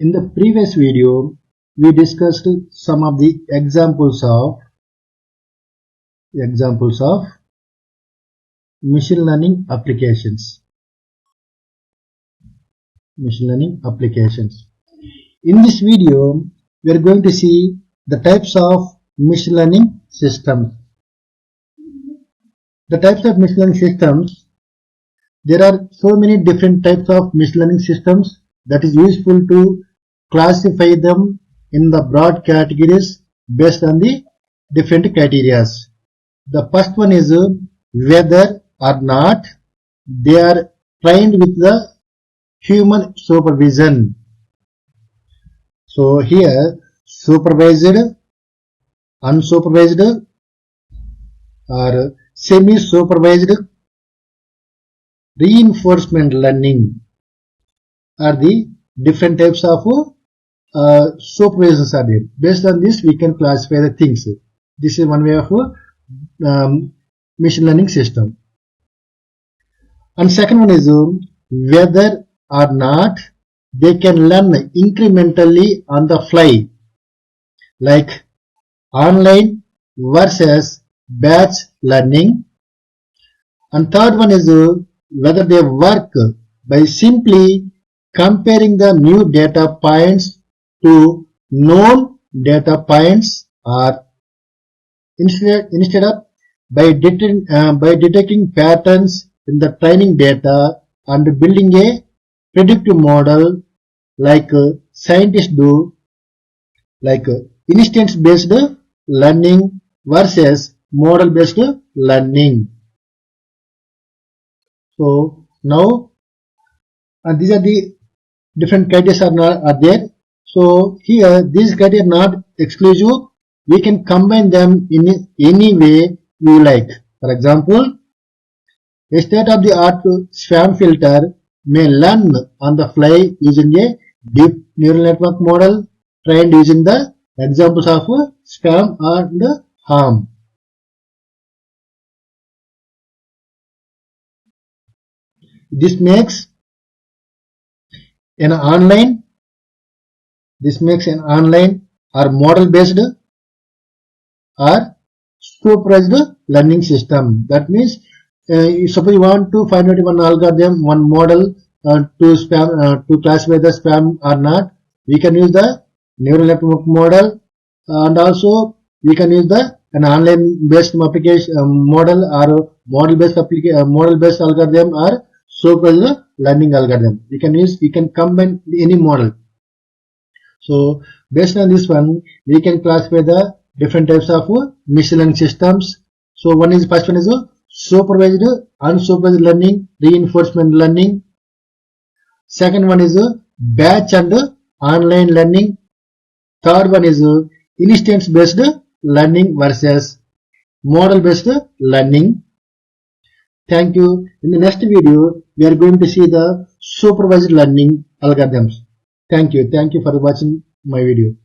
In the previous video, we discussed some of the examples of machine learning applications. In this video, we are going to see the types of machine learning systems. The types of machine learning systems, there are so many different types of machine learning systems that is useful to classify them in the broad categories based on the different criteria. The first one is whether or not they are trained with the human supervision. So here supervised, unsupervised or semi-supervised, reinforcement learning are the different types of supervisions are there. Based on this, we can classify the things. This is one way of machine learning system. And second one is whether or not they can learn incrementally on the fly, like online versus batch learning. And third one is whether they work by simply comparing the new data points to known data points, or instead of by detecting patterns in the training data and building a predictive model like scientists do, like instance based learning versus model based learning. So now these are the different criteria are there. So here these criteria are not exclusive. We can combine them in any way we like. For example, a state-of-the-art spam filter may learn on the fly using a deep neural network model trained using the examples of spam and harm. This makes an online or model based or supervised learning system. That means suppose you want to find out one algorithm, one model to classify the spam or not, we can use the neural network model, and also we can use an online based application model or model based algorithm or supervised learning algorithm. We can combine any model. So based on this one, we can classify the different types of machine learning systems. So first one is supervised, unsupervised learning, reinforcement learning. Second one is batch and online learning. Third one is instance based learning versus model based learning. Thank you. In the next video, we are going to see the supervised learning algorithms. Thank you. Thank you for watching my video.